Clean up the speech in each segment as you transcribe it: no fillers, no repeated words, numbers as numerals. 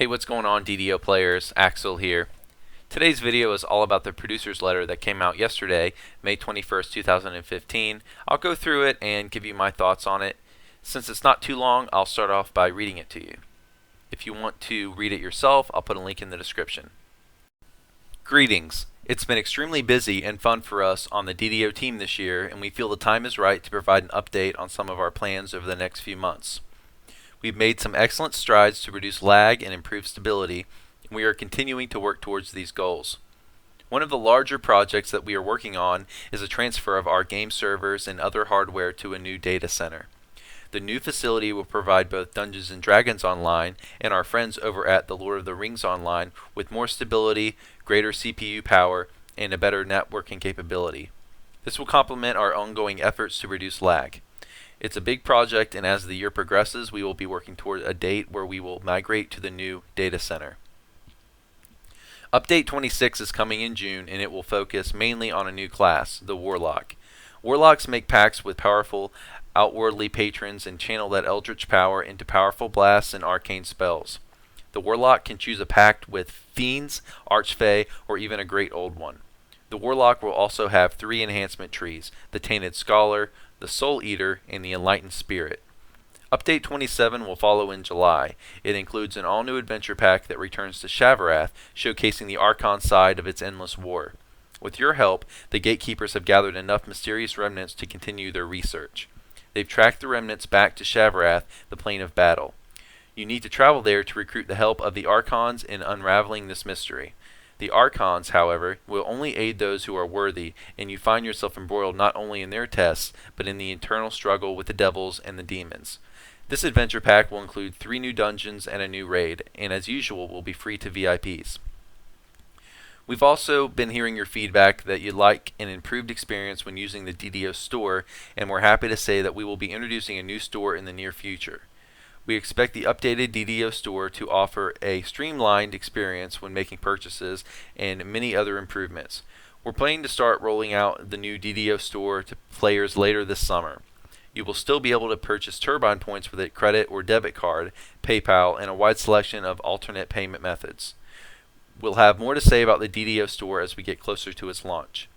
Hey, what's going on, DDO players? Axel here. Today's video is all about the producer's letter that came out yesterday, May 21st, 2015. I'll go through it and give you my thoughts on it. Since it's not too long, I'll start off by reading it to you. If you want to read it yourself, I'll put a link in the description. Greetings. It's been extremely busy and fun for us on the DDO team this year, and we feel the time is right to provide an update on some of our plans over the next few months. We've made some excellent strides to reduce lag and improve stability, and we are continuing to work towards these goals. One of the larger projects that we are working on is a transfer of our game servers and other hardware to a new data center. The new facility will provide both Dungeons & Dragons Online and our friends over at the Lord of the Rings Online with more stability, greater CPU power, and a better networking capability. This will complement our ongoing efforts to reduce lag. It's a big project, and as the year progresses, we will be working toward a date where we will migrate to the new data center. Update 26 is coming in June, and it will focus mainly on a new class, the Warlock. Warlocks make pacts with powerful outwardly patrons and channel that eldritch power into powerful blasts and arcane spells. The Warlock can choose a pact with Fiends, Archfey, or even a Great Old One. The Warlock will also have 3 enhancement trees, the Tainted Scholar, the Soul Eater, and the Enlightened Spirit. Update 27 will follow in July. It includes an all-new adventure pack that returns to Shavarath, showcasing the Archon side of its endless war. With your help, the Gatekeepers have gathered enough mysterious remnants to continue their research. They've tracked the remnants back to Shavarath, the plane of battle. You need to travel there to recruit the help of the Archons in unraveling this mystery. The Archons, however, will only aid those who are worthy, and you find yourself embroiled not only in their tests, but in the internal struggle with the devils and the demons. This adventure pack will include 3 new dungeons and a new raid, and as usual will be free to VIPs. We've also been hearing your feedback that you'd like an improved experience when using the DDO store, and we're happy to say that we will be introducing a new store in the near future. We expect the updated DDO store to offer a streamlined experience when making purchases and many other improvements. We're planning to start rolling out the new DDO store to players later this summer. You will still be able to purchase Turbine points with a credit or debit card, PayPal, and a wide selection of alternate payment methods. We'll have more to say about the DDO store as we get closer to its launch.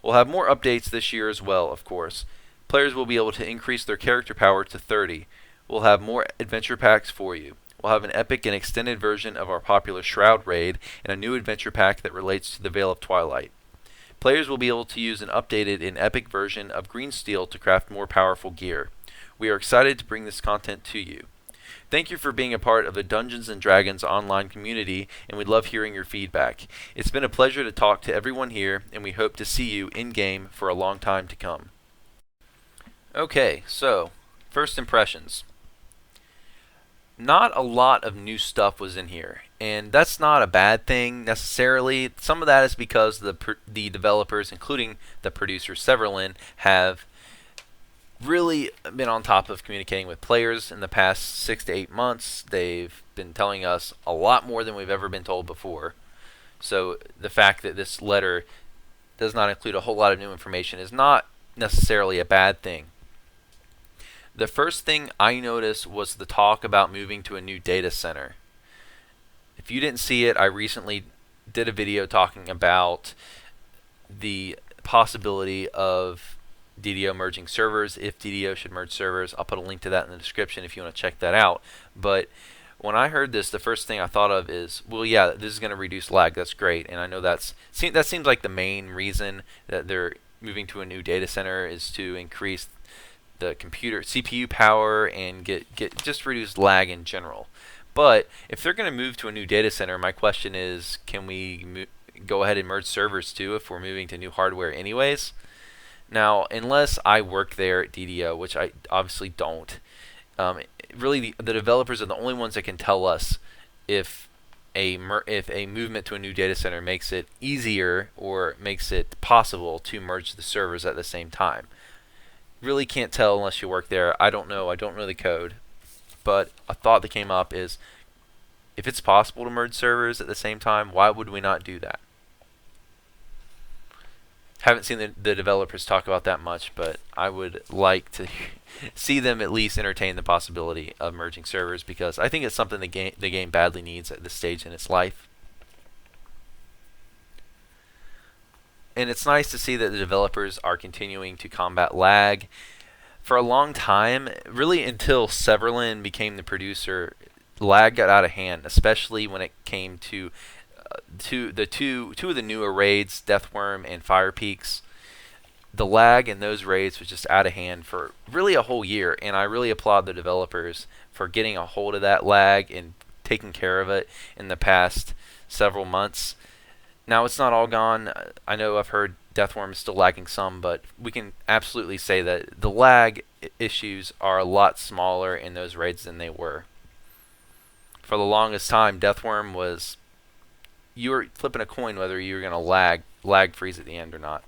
We'll have more updates this year as well, of course. Players will be able to increase their character power to 30. We'll have more adventure packs for you. We'll have an epic and extended version of our popular Shroud raid and a new adventure pack that relates to the Veil of Twilight. Players will be able to use an updated and epic version of Green Steel to craft more powerful gear. We are excited to bring this content to you. Thank you for being a part of the Dungeons & Dragons online community, and we love hearing your feedback. It's been a pleasure to talk to everyone here, and we hope to see you in-game for a long time to come. Okay, so, first impressions. Not a lot of new stuff was in here, and that's not a bad thing necessarily. Some of that is because the developers, including the producer Severlin, have really been on top of communicating with players in the past 6 to 8 months. They've been telling us a lot more than we've ever been told before. So the fact that this letter does not include a whole lot of new information is not necessarily a bad thing. The first thing I noticed was the talk about moving to a new data center. If you didn't see it, I recently did a video talking about the possibility of DDO merging servers, if DDO should merge servers. I'll put a link to that in the description if you want to check that out. But when I heard this, the first thing I thought of is, well, yeah, this is going to reduce lag. That's great. And I know that seems like the main reason that they're moving to a new data center is to increase the computer CPU power and get just reduce lag in general. But if they're going to move to a new data center, my question is, can we go ahead and merge servers too if we're moving to new hardware anyways? Now, unless I work there at DDO, which I obviously don't, really the developers are the only ones that can tell us if a movement to a new data center makes it easier or makes it possible to merge the servers at the same time. Really can't tell unless you work there. I don't know. I don't know the code. But a thought that came up is, if it's possible to merge servers at the same time, why would we not do that? Haven't seen the developers talk about that much, but I would like to see them at least entertain the possibility of merging servers, because I think it's something the game badly needs at this stage in its life. And it's nice to see that the developers are continuing to combat lag. For a long time, really until Severlin became the producer, lag got out of hand, especially when it came to two of the newer raids, Deathworm and Fire Peaks. The lag in those raids was just out of hand for really a whole year, and I really applaud the developers for getting a hold of that lag and taking care of it in the past several months. Now it's not all gone. I know I've heard Deathworm is still lagging some, but we can absolutely say that the lag issues are a lot smaller in those raids than they were. For the longest time, Deathworm was, you were flipping a coin whether you were going to lag freeze at the end or not.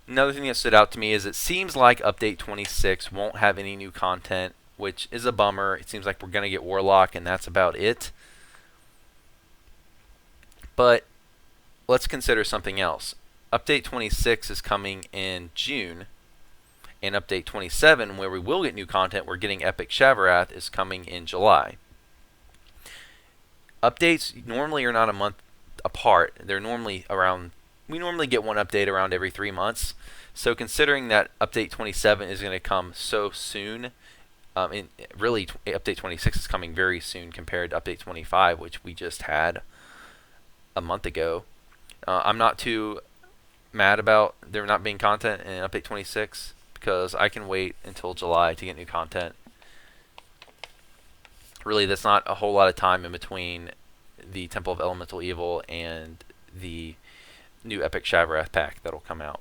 Another thing that stood out to me is it seems like Update 26 won't have any new content, which is a bummer. It seems like we're going to get Warlock, and that's about it. But let's consider something else. Update 26 is coming in June, and Update 27, where we will get new content, we're getting Epic Shavarath, is coming in July. Updates normally are not a month apart. They're normally around, we normally get one update around every 3 months. So considering that Update 27 is going to come so soon, really Update 26 is coming very soon compared to Update 25, which we just had a month ago. I'm not too mad about there not being content in Update 26, because I can wait until July to get new content. Really, that's not a whole lot of time in between the Temple of Elemental Evil and the new Epic Shavarath pack that'll come out.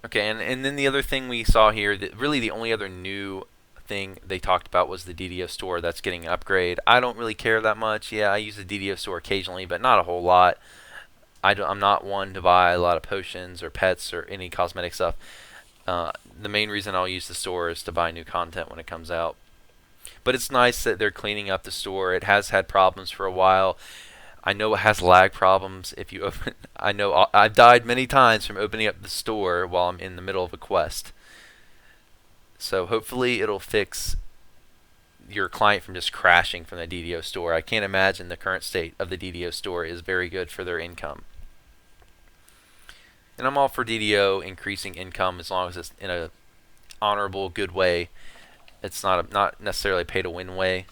Okay, and then the other thing we saw here, that really the only other new thing they talked about was the DDO store that's getting an upgrade. I don't really care that much. Yeah, I use the DDO store occasionally, but not a whole lot. I'm not one to buy a lot of potions or pets or any cosmetic stuff. The main reason I'll use the store is to buy new content when it comes out. But it's nice that they're cleaning up the store. It has had problems for a while. I know it has lag problems. If you open, I know I've died many times from opening up the store while I'm in the middle of a quest. So hopefully it'll fix your client from just crashing from the DDO store. I can't imagine the current state of the DDO store is very good for their income. And I'm all for DDO increasing income as long as it's in a honorable, good way. It's not necessarily a pay-to-win way.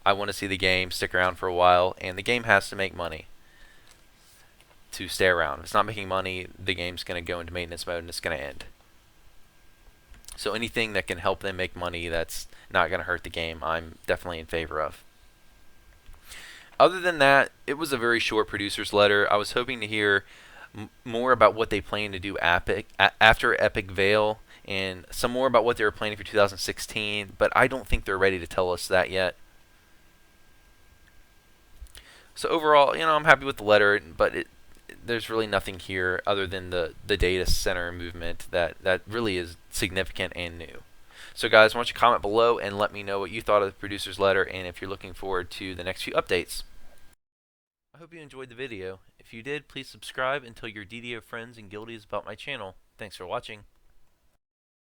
I want to see the game stick around for a while, and the game has to make money to stay around. If it's not making money, the game's going to go into maintenance mode and it's going to end. So anything that can help them make money that's not going to hurt the game, I'm definitely in favor of. Other than that, it was a very short producer's letter. I was hoping to hear more about what they plan to do after Epic Veil, and some more about what they were planning for 2016, but I don't think they're ready to tell us that yet. So overall, I'm happy with the letter, but there's really nothing here other than the data center movement that really is significant and new. So guys, why don't you comment below and let me know what you thought of the producer's letter, and if you're looking forward to the next few updates. I hope you enjoyed the video. If you did, please subscribe and tell your DDO friends and guildies about my channel. Thanks for watching.